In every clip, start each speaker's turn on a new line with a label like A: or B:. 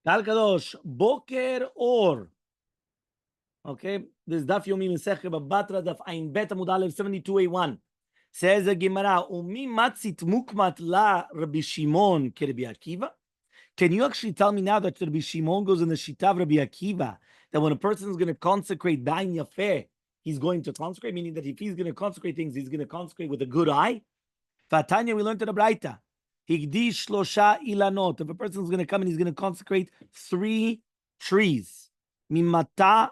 A: Tal Kadosh, Boker or. Okay, this Daf Yomi Masechet Batra Daf Ayin Bet Amud Aleph 72a1. Says the Gemara, Umi matzit mukmat la Rabbi Shimon ke Rabbi Akiva. Can you actually tell me now that Rabbi Shimon goes in the Shita of Rabbi Akiva, that when a person is going to consecrate Ba'in Yafeh, he's going to consecrate, meaning that if he's going to consecrate things, he's going to consecrate with a good eye? Fatanya, we learned in the Braita. Higdish Shlosha Ilanot. If a person is going to come and he's going to consecrate 3 trees. Mimata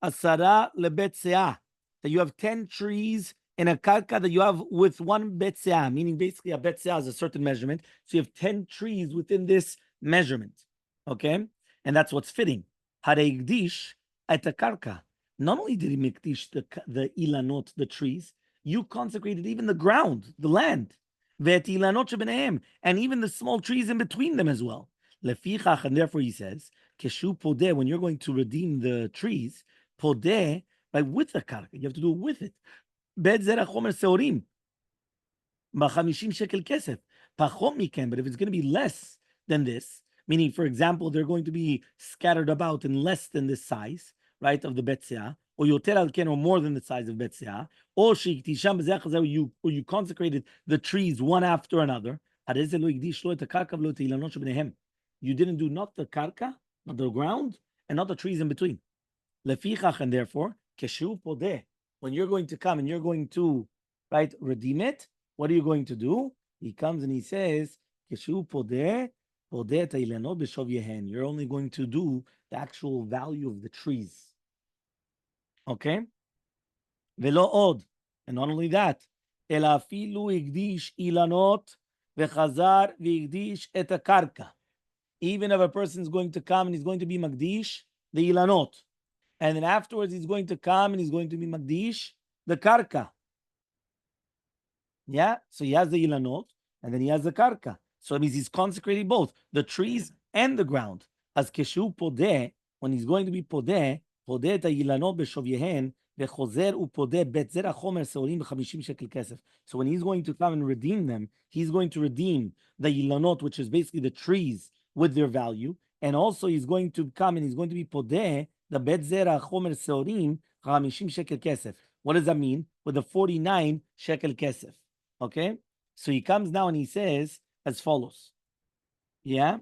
A: Asara lebet seah, that you have 10 trees in a karka that you have with 1 bet seah, meaning basically a bet seah is a certain measurement. So you have 10 trees within this measurement. Okay? And that's what's fitting. Hareigdish at a karka. Not only did he make the ilanot, the trees, you consecrated even the ground, the land. Vet ilanot shebenehem, and even the small trees in between them as well. Lefichach, and therefore he says, keshu podeh, when you're going to redeem the trees, podeh, by with the karka, you have to do it with it. Bet zera chomer seorim, ba-50 shekel kesef. Pachot miken, but if it's going to be less than this, meaning, for example, they're going to be scattered about in less than this size, right, of the bet seah, or yoter al ken, or more than the size of bet seah, or shektisham b'zeh chazer, or you consecrated the trees one after another. You didn't do not the karka, not the ground, and not the trees in between. Lefichach, and therefore, keshu podeh, when you're going to come and you're going to, right, redeem it, what are you going to do? He comes and he says, keshu podeh, podeh ta'ilanot b'shov yehen. You're only going to do the actual value of the trees. Okay? Velo od. And not only that, ela afilu igdish ilanot v'chazar v'igdish et karka. Even if a person is going to come and he's going to be magdish, the ilanot. And then afterwards he's going to come and he's going to be magdish, the karka. Yeah? So he has the ilanot and then he has the karka. So it means he's consecrating both, the trees and the ground. As keshu podeh, when he's going to be podeh, podeh ta ilanot b'shov yehen, v'chozer upodeh bet zera chomer seorim b'50 shekel kesef. So when he's going to come and redeem them, he's going to redeem the ilanot, which is basically the trees with their value, and also he's going to come and he's going to be podeh the bet zera chomer seorim 50 shekel kesef. What does that mean? With the 49 shekel kesef. Okay, so he comes now and he says as follows. Yeah,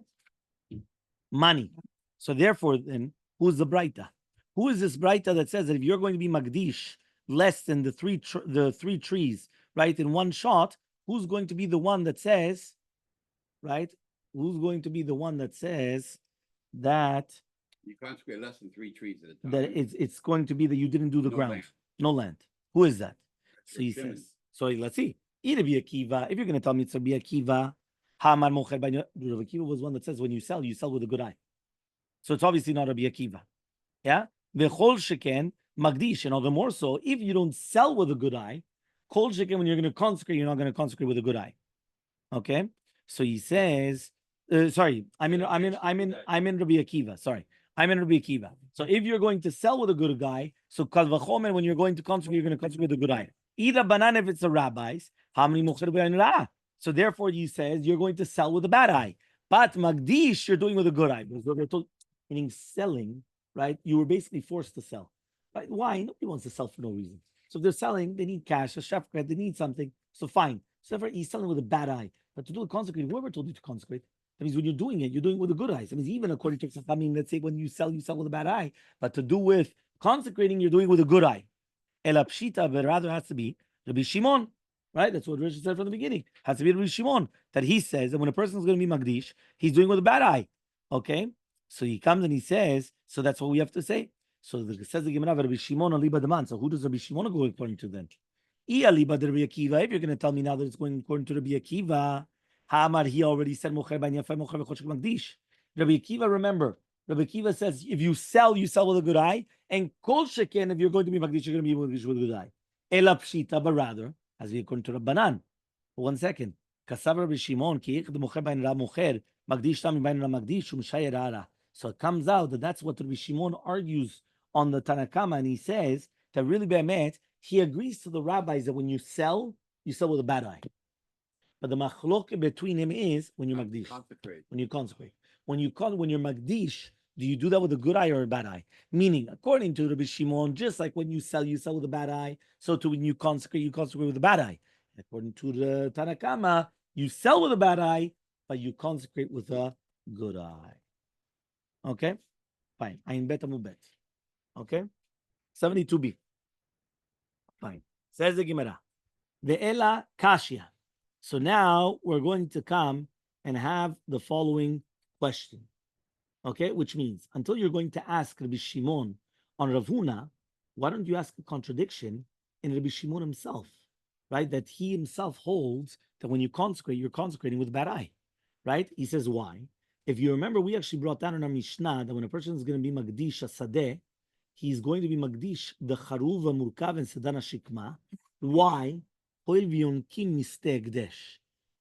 A: money. So therefore, then who's the Braita? Who is this Braita that says that if you're going to be magdish less than the three trees, right, in one shot, who's going to be the one that says, right? Who's going to be the one that says that
B: you consecrate less than 3 trees at a time?
A: That it's going to be that you didn't do the ground, no land. Who is that? So he says. So let's see. Rabbi Akiva. If you're going to tell me it's Rabbi Akiva, Rabbi Akiva was one that says when you sell with a good eye. So it's obviously not Rabbi Akiva. Yeah. V'chol sheken magdish, and all the more so if you don't sell with a good eye. Kol sheken, when you're going to consecrate, you're not going to consecrate with a good eye. Okay. So he says. Sorry, I'm in Rabbi Akiva. Sorry. I'm in Rabbi Akiva. So if you're going to sell with a good guy, so kal v'chomer, when you're going to consecrate, you're going to consecrate with a good eye. Either banan if it's a rabbi's, so therefore he says you're going to sell with a bad eye. But magdish, you're doing with a good eye. Meaning selling, right? You were basically forced to sell. Right? Why? Nobody wants to sell for no reason. So if they're selling, they need cash, a chef credit, they need something. So fine. So therefore he's selling with a bad eye. But to do a consecrate, whoever told you to consecrate? That means when you're doing it with a good eye. That means even according to Chachamim, let's say when you sell with a bad eye. But to do with consecrating, you're doing with a good eye. Ela pshita, but rather has to be Rabbi Shimon, right? That's what Rishi said from the beginning. Has to be Rabbi Shimon, that he says that when a person is going to be magdish, he's doing with a bad eye. Okay? So he comes and he says, so that's what we have to say. So it says the Gemara, Rabbi Shimon aliba daman. So who does Rabbi Shimon go according to then? Aliba Rabbi Akiva. If you're going to tell me now that it's going according to Rabbi Akiva, Hamar, he already said mocher b'an yafeh, mocher v'choshek magdish. Rabbi Akiva, remember, Rabbi Akiva says if you sell with a good eye, and kol sheken, if you're going to be magdish, you're going to be magdish with a good eye. Ela pshita, but rather, as we according to Rabbanan. 1 second. Kasav Rabbi Shimon, ki yichd mocher b'an ra mocher, magdish tam b'an ra magdish, umshayer ara. So it comes out that that's what Rabbi Shimon argues on the Tanakama, and he says that really be'emet, he agrees to the rabbis that when you sell with a bad eye. But the machloke between him is when you magdish.
B: Consecrate.
A: When you consecrate. When you're magdish, do you do that with a good eye or a bad eye? Meaning, according to Rabbi Shimon, just like when you sell with a bad eye, so too when you consecrate with a bad eye. According to the Tanakama, you sell with a bad eye, but you consecrate with a good eye. Okay? Fine. Ayin bet amu bet. Okay? 72b. Fine. Says the Gemara. The Ela Kashya. So now we're going to come and have the following question. Okay? Which means, until you're going to ask Rabbi Shimon on Rav Huna, why don't you ask a contradiction in Rabbi Shimon himself? Right? That he himself holds that when you consecrate, you're consecrating with a bad eye. Right? He says, why? If you remember, we actually brought down in our Mishnah that when a person is going to be Magdish Asadeh, he's going to be Magdish the Charuv Murkav and Sadana Shikma. Why?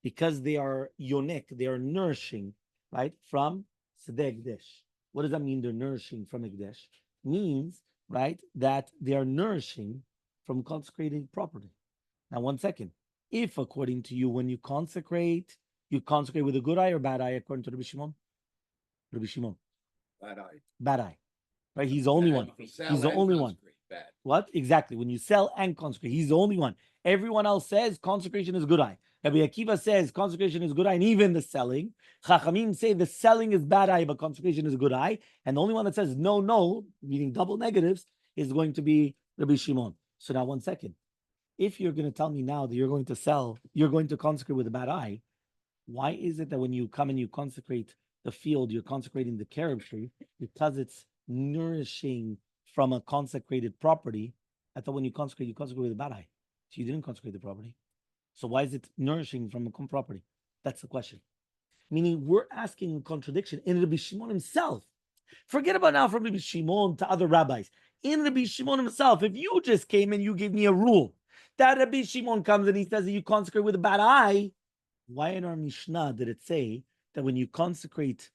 A: Because they are yonek, they are nourishing, right, from Sedeh Gdesh. What does that mean? They're nourishing from Ekdesh. Means, right, that they are nourishing from consecrating property. Now, one second. If, according to you, when you consecrate with a good eye or bad eye, according to Rabbi Shimon? Rabbi Shimon.
B: Bad eye.
A: Bad eye. Right? He's the only one. He's the only one.
B: Bad.
A: What? Exactly. When you sell and consecrate, he's the only one. Everyone else says consecration is good eye. Rabbi Akiva says consecration is good eye, and even the selling. Chachamim say the selling is bad eye, but consecration is a good eye. And the only one that says no, meaning double negatives, is going to be Rabbi Shimon. So now, one second. If you're going to tell me now that you're going to consecrate with a bad eye, why is it that when you come and you consecrate the field, you're consecrating the carob tree because it's nourishing from a consecrated property? I thought when you consecrate with a bad eye. So you didn't consecrate the property. So why is it nourishing from a property? That's the question. Meaning we're asking a contradiction in Rabbi Shimon himself. Forget about now from Rabbi Shimon to other rabbis. In Rabbi Shimon himself, if you just came and you gave me a rule that Rabbi Shimon comes and he says that you consecrate with a bad eye, why in our Mishnah did it say that when you consecrate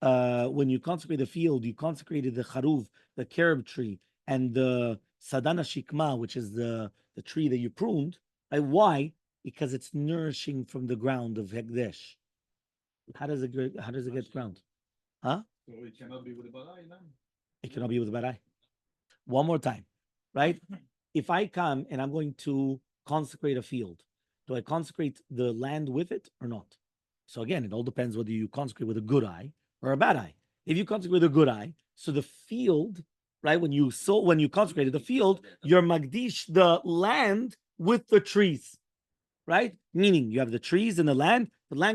A: the field, you consecrated the charuv, the carob tree, and the sadana shikma, which is the tree that you pruned? Right? Why? Because it's nourishing from the ground of Hekdesh. How does it get ground? Huh?
C: So it cannot be with a bad eye, no?
A: It cannot be with a bad eye. One more time, right? If I come and I'm going to consecrate a field, do I consecrate the land with it or not? So again, it all depends whether you consecrate with a good eye or a bad eye. If you consecrate with a good eye, so the field, right? When you consecrated the field, you're magdish the land with the trees, right? Meaning you have the trees and the land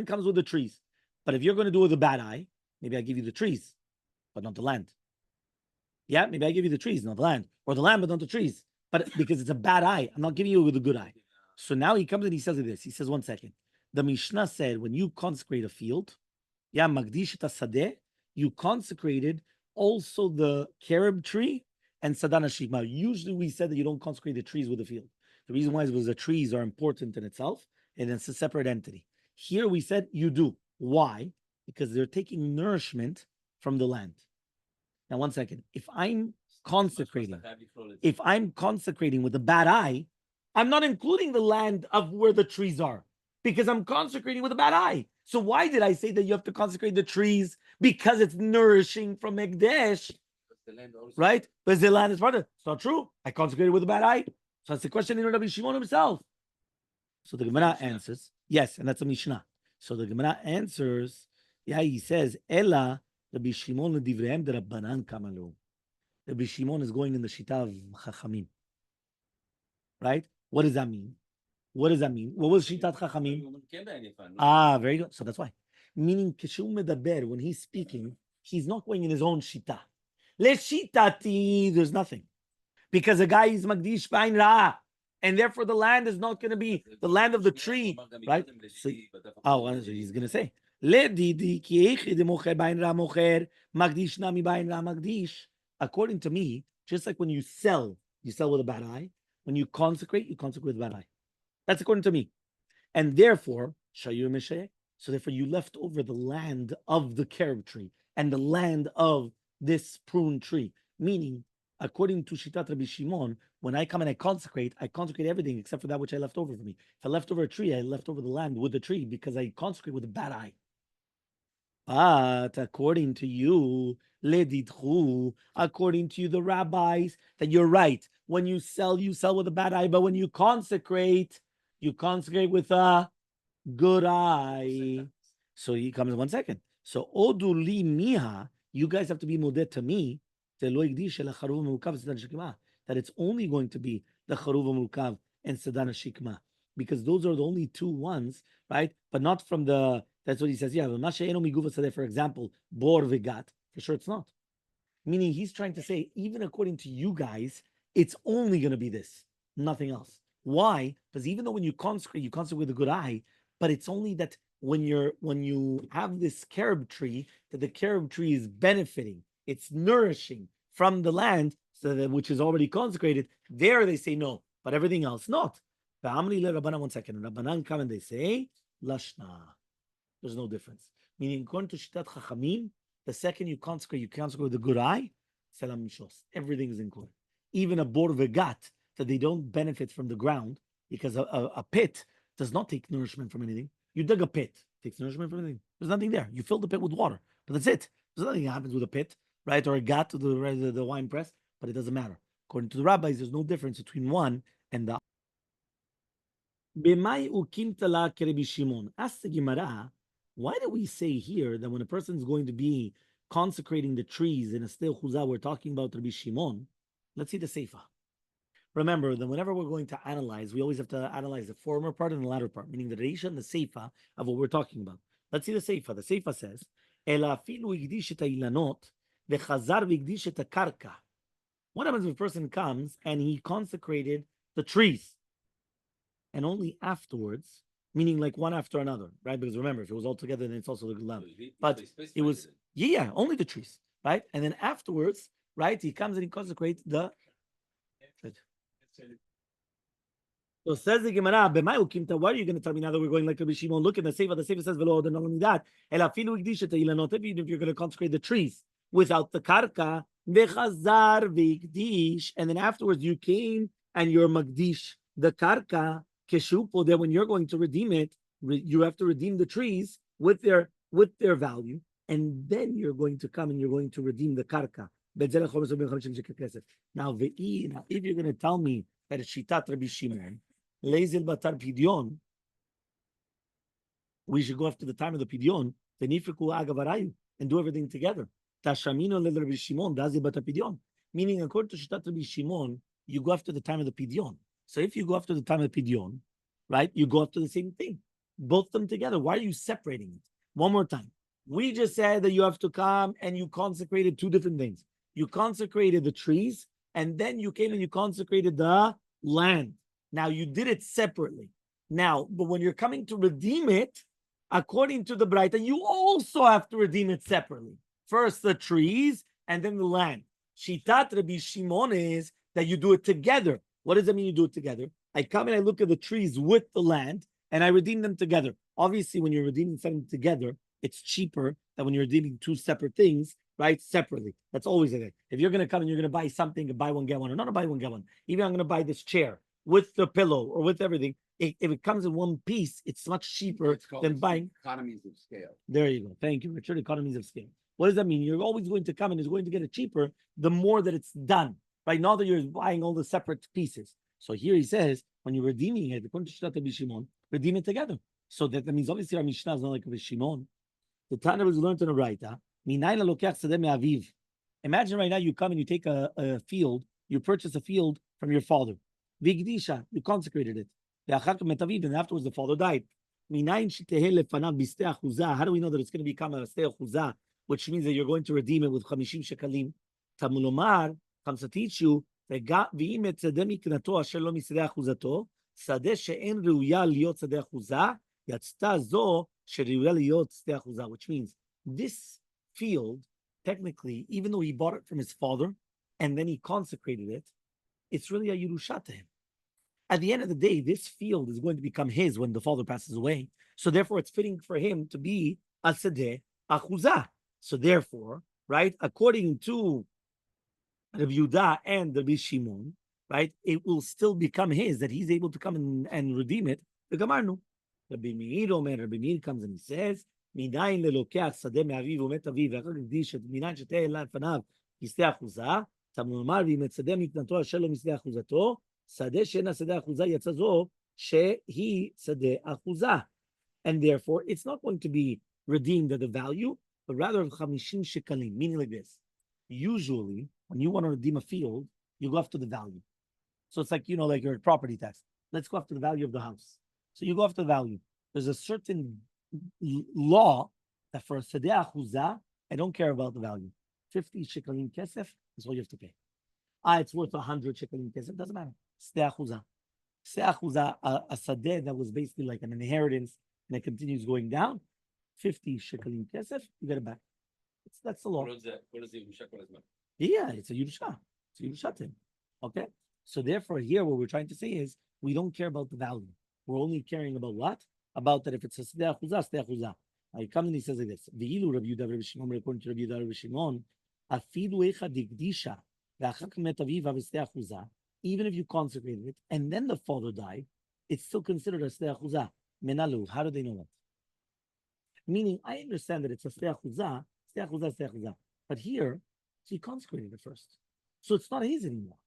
A: comes with the trees. But if you're going to do it with a bad eye, maybe I give you the trees, but not the land. Yeah, maybe I give you the trees, not the land, or the land, but not the trees. But because it's a bad eye, I'm not giving you with a good eye. So now he comes and he says this. He says, one second. The Mishnah said when you consecrate a field, yeah, magdish sadeh, you consecrated also the carob tree and sadana shikma. Usually we said that you don't consecrate the trees with the field. The reason why is because the trees are important in itself and it's a separate entity. Here we said you do. Why? Because they're taking nourishment from the land. Now, one second. If I'm consecrating with a bad eye, I'm not including the land of where the trees are because I'm consecrating with a bad eye. So why did I say that you have to consecrate the trees? Because it's nourishing from Ekdesh, right? But the land is part of it. It's not true. I consecrated with a bad eye. So that's the question in Rabbi Shimon himself. So the Gemara answers, yes, and that's a Mishnah. So the Gemara answers, yeah, he says, Ella Rabbi Shimon l'divrehem de Rabbanan kamalu. Rabbi Shimon is going in the Shita of Chachamim. Right? What does that mean? What was Shitat Chachamim? Very good. So that's why. Meaning, Kishum Medaber, when he's speaking, he's not going in his own Shita. Le Shitati, there's nothing. Because the guy is Magdish Bain Ra. And therefore the land is not going to be the land of the tree. Right? So, he's going to say. According to me, just like when you sell with a bad eye. When you consecrate with a bad eye. That's according to me. And therefore, so therefore you left over the land of the carob tree and the land of this prune tree. Meaning, according to Shitat Rabbi Shimon, when I come and I consecrate everything except for that which I left over for me. If I left over a tree, I left over the land with the tree because I consecrate with a bad eye. But according to you, ledidchu, according to you, the rabbis, that you're right. When you sell with a bad eye. But when you consecrate with a good eye. So he comes in 1 second. So oduli miha, you guys have to be modeh to me. That it's only going to be the charuv mukav and sedana shikma, because those are the only two ones, right? But not from the. That's what he says. Yeah, for example, bor vegat. For sure, it's not. Meaning, he's trying to say, even according to you guys, it's only going to be this, nothing else. Why? Because even though when you consecrate with a good eye, but it's only that when you have this carob tree, that the carob tree is benefiting, it's nourishing from the land, so that which is already consecrated. There they say no, but everything else not. 1 second. Rabbanan come and they say lashna. There's no difference. Meaning, according to Shitat Chachamim, the second you consecrate with a good eye, Selam Mishos. Everything is included. Even a bor vegat, that they don't benefit from the ground, because a pit does not take nourishment from anything. You dig a pit, takes nourishment from anything. There's nothing there. You fill the pit with water, but that's it. There's nothing that happens with a pit, right? Or a gat to the wine press, but it doesn't matter. According to the rabbis, there's no difference between one and the other. Ask the Gemara, why do we say here that when a person is going to be consecrating the trees in a steel chuzah, we're talking about Rabbi Shimon? Let's see the seifa. Remember that whenever we're going to analyze, we always have to analyze the former part and the latter part, meaning the reisha and the seifa of what we're talking about. Let's see the seifa. The seifa says, what happens if a person comes and he consecrated the trees, and only afterwards, meaning like one after another, right? Because remember, if it was all together, then it's also the lamb. But it was, only the trees, right? And then afterwards, right, he comes and he consecrates the. So says the Gemara, why are you going to tell me now that we're going like Rabbi Shimon? Look at the Sefer. The Sefer says, "Velo not only that, even if you're going to consecrate the trees without the karka, and then afterwards you came and you're magdish the karka keshupo. That when you're going to redeem it, you have to redeem the trees with their value, and then you're going to come and you're going to redeem the karka." Now, if you're going to tell me that it's shitat Rabbi Shimon, lezel batar pidyon, we should go after the time of the pidyon, and do everything together. Meaning, according to shitat Rabbi Shimon, you go after the time of the pidyon. So if you go after the time of the pidyon, right, you go after the same thing, both of them together. Why are you separating it? One more time. We just said that you have to come and you consecrated two different things. You consecrated the trees, and then you came and you consecrated the land. Now, you did it separately. Now, but when you're coming to redeem it, according to the Braita, you also have to redeem it separately. First the trees, and then the land. Shitat Rabbi Shimon is that you do it together. What does that mean you do it together? I come and I look at the trees with the land, and I redeem them together. Obviously, when you're redeeming something together, it's cheaper than when you're redeeming two separate things, right? Separately. That's always it. If you're going to come and you're going to buy something and buy one, get one, or not a buy one, get one. Even I'm going to buy this chair with the pillow or with everything. If it comes in one piece, it's much cheaper than buying.
B: Economies of scale.
A: There you go. Thank you, Richard. Economies of scale. What does that mean? You're always going to come and it's going to get it cheaper the more that it's done, right? Not that you're buying all the separate pieces. So here he says, when you're redeeming it, according to Shitat Rabbi Shimon, redeem it together. So that means obviously our Mishnah is not like Rabbi Shimon. The Tana was learned in a Braita. Imagine right now you come and you take a field, you purchase a field from your father. Vigdisha, you consecrated it. And afterwards the father died. How do we know that it's going to become a stei chuzah, which means that you're going to redeem it with 50 shekalim? Tamulomar comes to teach you, which means this field, technically, even though he bought it from his father and then he consecrated it, it's really a Yerusha to him. At the end of the day, this field is going to become his when the father passes away. So therefore, it's fitting for him to be a sedeh achuzah. So therefore, right, according to Rabbi Yehuda and Rabbi Shimon, right? It will still become his, that he's able to come and redeem it. The Gamarnu. Rabbi Meir comes and he says, מניין ללוקח שדה מאביו ומת אביו, ואחר הקדיש את מניין שתהיה לפניו משדה אחוזה, תמנו לומר, ואם את שדה מקנתו אשר לו משדה אחוזתו, שדה שאינה שדה אחוזה יצא זו, שהיא שדה אחוזה. And therefore, it's not going to be redeemed at the value, but rather of 50 shekalim, meaning like this. Usually, when you want to redeem a field, you go after the value. So it's like, like your property tax. Let's go after the value of the house. So you go after the value. There's a certain law that for a sedeh achuzah, I don't care about the value. 50 shekalim kesef is what you have to pay. It's worth 100 shekalim kesef. Doesn't matter. Sedeh achuzah. Sedeh achuzah, a sedeh that was basically like an inheritance and it continues going down. 50 shekalim kesef, you get it back. That's the law.
C: What is the Yerusha?
A: Yeah, it's a Yerusha. It's a Yerushatim. Okay? So therefore, here what we're trying to say is we don't care about the value. We're only caring about what? About that if it's a sedeh achuzah. He comes and he says like this: V'ilu Rabbi Yehuda Rabbi Shimon, according to Rabbi Yehuda Rabbi Shimon, afilu echa digdisha ve'achak met aviv v'sedeh achuzah. Even if you consecrated it and then the father died, it's still considered a sedeh achuzah. Menalu. How do they know that? Meaning, I understand that it's a sedeh achuzah, but here he consecrated it first, so it's not his anymore.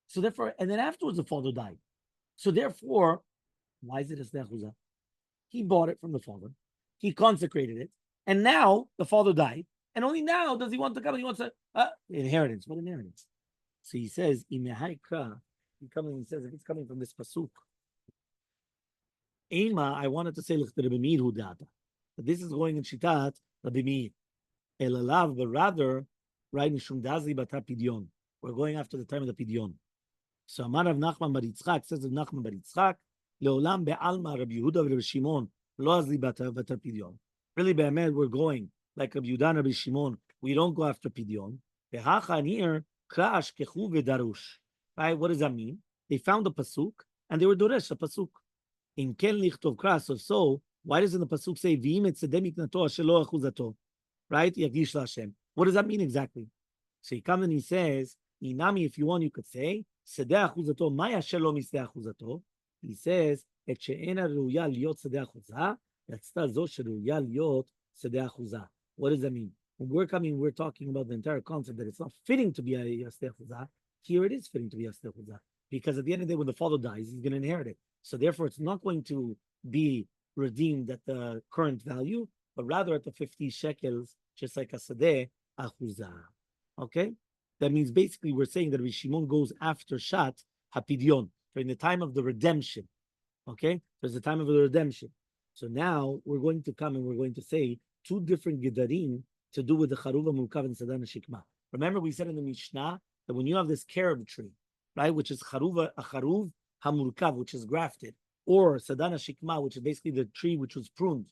A: So therefore, and then afterwards the father died. So therefore, why is it a sedeh achuzah? He bought it from the father. He consecrated it. And now the father died. And only now does he want to come. He wants inheritance. What inheritance? So he says, he comes and he says, if it's coming from this pasuk, I wanted to say, but this is going in Shitat, Rabbi Meir. Elalav, but rather, right, Mishum Dazi Batra Pidyon. We're going after the time of the Pidyon. So Amar Rav Nachman bar Yitzchak says of Nachman bar Yitzchak, Leolam be'alma Rabbi Yehuda Rabbi Shimon lo azli batra pidyon. Really, be'emed, we're going like Rabbi Yehuda and Rabbi Shimon. We don't go after pidyon. Be'hacha here krash kechu ve'darush. Right? What does that mean? They found the pasuk and they were doresh a pasuk. In ken lichtov kras. So why doesn't the pasuk say v'im et tzedem iknato asher lo achuzato? Right? Yagish laHashem. What does that mean exactly? So he comes and he says, Inami, if you want, you could say, Sedeh achuzato, maya shalom misdeh achuzato. He says, Et she'ena ruya liot sedeh achuzah, yatzta zo sheruya liot sedeh achuzah. What does that mean? When we're talking about the entire concept that it's not fitting to be a sedeh achuzah. Here it is fitting to be a sedeh achuzah. Because at the end of the day, when the father dies, he's going to inherit it. So therefore, it's not going to be redeemed at the current value, but rather at the 50 shekels, just like a sedeh achuzah. Okay? That means basically we're saying that Rabbi Shimon goes after Shat HaPidyon during the time of the redemption. Okay? There's the time of the redemption. So now we're going to come and we're going to say two different Gedarim to do with the Charuv HaMurkav and Sadana Shikma. Remember we said in the Mishnah that when you have this carob tree, right, which is Charuv HaMurkav, which is grafted, or Sadana Shikma, which is basically the tree which was pruned,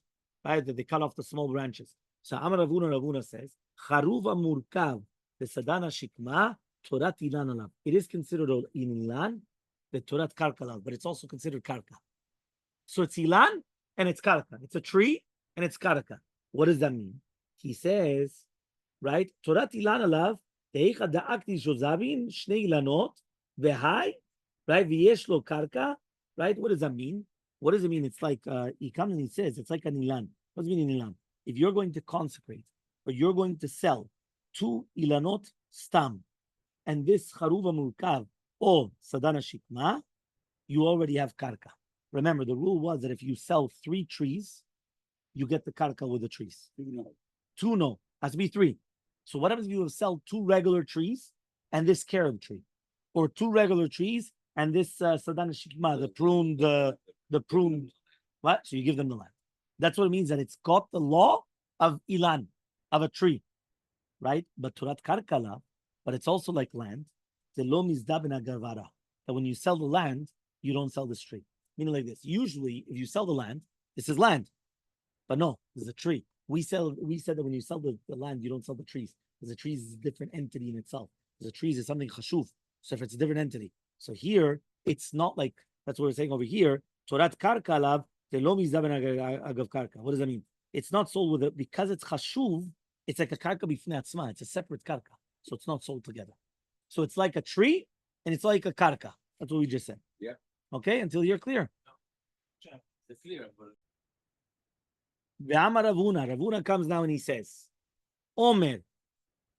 A: right, that they cut off the small branches. So Amar Ravuna says, Charuv HaMurkav the Sadana Shikma, Torat Ilan alav. It is considered Ilan, the Torat Karka alav, but it's also considered Karka. So it's Ilan and it's Karka. It's a tree and it's Karka. What does that mean? He says, right, Torat Ilan alav, Teicha da'akti shozabin, Shnei Ilanot, Vehai, right, V'yesh lo Karka, right? What does that mean? What does it mean? It's like, he comes and he says, it's like an Ilan. What does it mean in Ilan? If you're going to consecrate, or you're going to sell, two ilanot stam, and this charuva murkav or sadana shikma, you already have karka. Remember, the rule was that if you sell 3 trees, you get the karka with the trees. 2 no, has to be 3. So what happens if you sell 2 regular trees and this carob tree, or 2 regular trees and this sadana shikma, the pruned, what? So you give them the land. That's what it means, that it's got the law of ilan, of a tree. Right? But Turat Karkala, but it's also like land. That when you sell the land, you don't sell this tree. Meaning like this. Usually, if you sell the land, this is land. But no, this is a tree. We said that when you sell the land, you don't sell the trees. Because the trees is a different entity in itself. Because the trees is something chashuv. So if it's a different entity. So here, it's not like, that's what we're saying over here. Turat Karkala, what does that mean? It's not sold with it because it's chashuv. It's like a karka bifnei atzma. It's a separate karka. So it's not sold together. So it's like a tree and it's like a karka. That's what we just said.
B: Yeah.
A: Okay, until you're clear.
B: It's clear, but
A: Ve'amar Ravuna. Ravuna comes now and he says, Omer,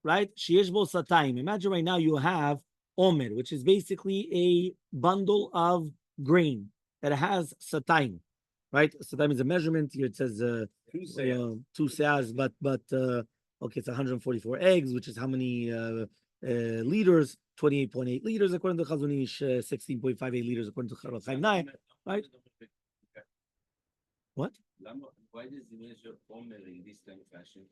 A: right? Sheyesh bo satayim. Imagine right now you have Omer, which is basically a bundle of grain that has satayim, right? Satayim is a measurement. Here it says 2 seahs, but okay, it's 144 eggs, which is how many liters? 28.8 liters according to Chazonish, 16.58 liters according to Charav Chaim Naim, right? What?
B: why does he measure Omer in this kind of fashion?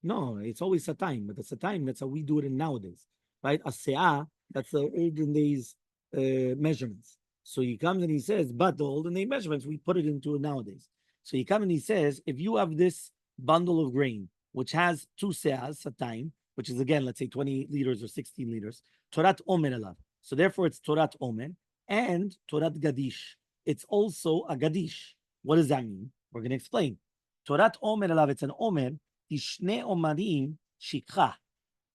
A: No, it's always satayim, but the satayim, that's how we do it in nowadays, right? A seah, that's the olden days measurements. So he comes and he says, but the olden day measurements, we put it into nowadays. So he comes and he says, if you have this bundle of grain, which has 2 seahs, satayim, which is again, let's say 20 liters or 16 liters, Torat Omer alav. So therefore it's Torat Omer and Torat Gadish. It's also a Gadish. What does that mean? We're going to explain. Torat Omer alav, it's an Omer, Ishne Omarim Shikha.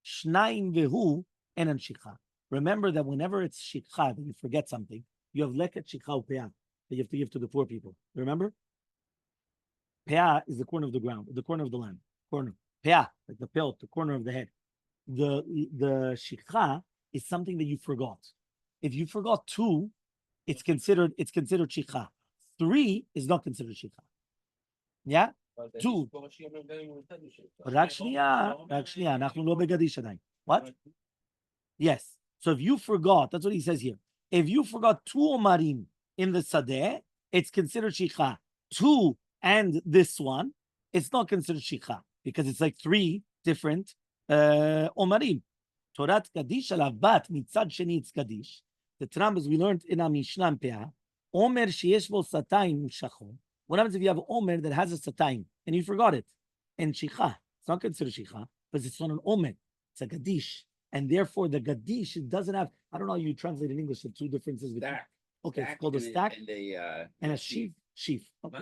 A: Shnaim Vehu Enan Shikha. Remember that whenever it's Shikha, that you forget something, you have Leket Shikha Upeah that you have to give to the poor people. Remember? Peah is the corner of the ground, the corner of the land. Corner. Peah, like the pelt, the corner of the head. The Shikha is something that you forgot. If you forgot 2, it's considered Shikha. 3 is not considered Shikha. Yeah? 2. רק שנייה, אנחנו לא בגדיש עדיין. What? Yes. So if you forgot, that's what he says here. If you forgot 2 omarim in the sadeh, it's considered shikha. 2 and this one, it's not considered shikha because it's like 3 different omarim. Torat Kadish alav bat mitzad sheni it's Kadish. The Trambas we learned in our Mishnah and Peah. Omer sheyesh bo satayim shachor. What happens if you have Omer that has a satayim and you forgot it? And shikha, it's not considered shikha, but it's not an Omer. It's a Gadish. And therefore the Gadish, it doesn't have, I don't know how you translate in English the 2 differences.
B: Stack.
A: Okay, it's called a stack
B: And
A: a sheaf. Sheaf. Okay.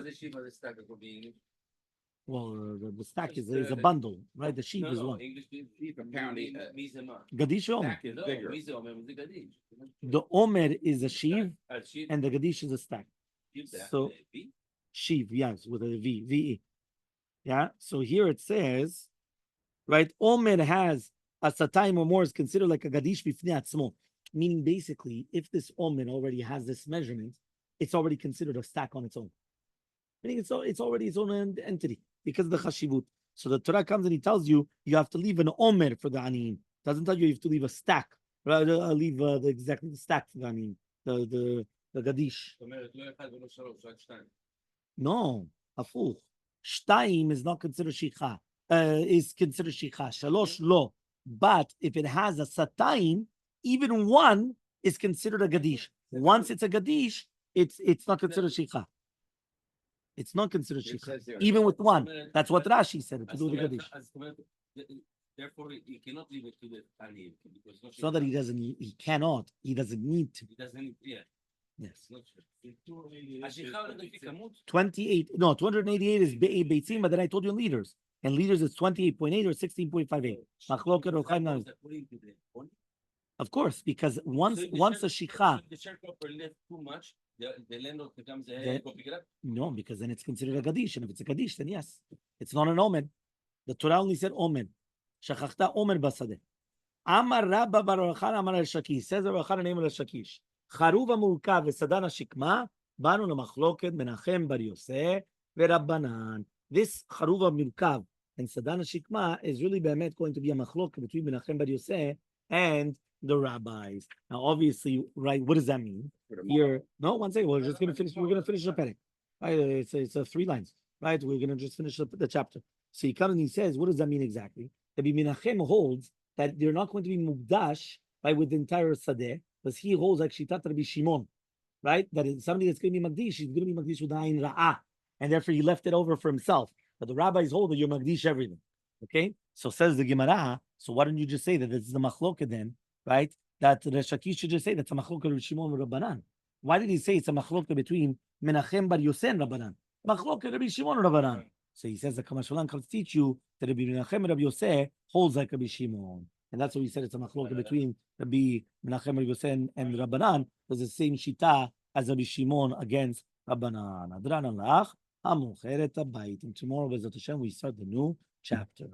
A: Well, the stack is a bundle, right? The sheaf is one.
B: apparently
A: Gadish Omer.
B: stack is bigger.
A: The Omer is a sheaf and the Gadish is a stack. So, sheaf, yes, with a V, V-E. Yeah, so here it says, right, Omer has a satayim or more is considered like a Gadish bifnei atzmo. Meaning basically, if this Omer already has this measurement, it's already considered a stack on its own. Meaning it's already its own entity because of the chashivut. So the Torah comes and he tells you you have to leave an Omer for the Aniyim. Doesn't tell you have to leave a stack. Leave exactly the stack for the Aniyim. The Gadish. No, afuch. Shtayim is not considered shikha. Is considered shikha. Shalosh lo. But if it has a satayim, even 1 is considered a Gadish. Once it's a Gadish, it's not considered shikha. It's not considered shikha. Even with 1. That's what Rashi said to do the Gadish.
B: Therefore, he cannot leave it to the Ani.
A: It's not that he doesn't. He cannot. He doesn't need to.
B: He doesn't. Yeah.
A: Yes.
B: 28.
A: 28. No, 288 is beitzim, but then I told you in liters. And liters is 28.8 or 16.58. Machloket or Chaim Naim. Of course, because once a shikha.
B: The sharecropper left too much. The landlord becomes a go pick it up.
A: No, because then it's considered a Gadish. And if it's a Gadish, then yes. It's not an Omen. The Torah only said Omen. Shachachta Omer basadeh. Amar Rabba bar Yochanan Amar el Shakish. Says Rabbi Yochanan name el Shakish. Charuva mulkav v'sadana shikma banu lemachloket Menachem bar Yosef veRabbanan. This Charuva mulkav and sadana shikma is really be'emet going to be a machloket between Menachem bar Yosef and the rabbis. Now, obviously, right? What does that mean? Here, no, one second. We're just going to finish. We're going to finish the perek. Right? It's 3 lines. Right? We're going to just finish the chapter. So he comes and he says, what does that mean exactly? Rabbi Menachem holds that they're not going to be mukdash right with the entire sadeh, because he holds like Shitat Rabbi Shimon, right? That is somebody that's going to be magdish. He's going to be magdish with ayin ra'ah, and therefore he left it over for himself. But the rabbis hold that you're magdish everything. Okay, so says the Gemara. So why don't you just say that this is the machloket then, right? That the Shakish should just say that's a machloket Rabbi Shimon and Rabbanan. Why did he say it's a machloket between Menachem bar Yosef and Rabbanan? Machloket Rabbi Shimon and Rabbanan. So he says the Kama Shulam comes to teach you that Rabbi Menachem and Rabbi Yosef holds like Rabbi Shimon. and that's what we said it's a machlok between Rabbi Menachem Rabbi Yosef and Rabbanan. Was the same shita as Rabbi Shimon against Rabbanan. Adran alach hamucheret habayit. And tomorrow, Bezat Hashem, we start the new chapter.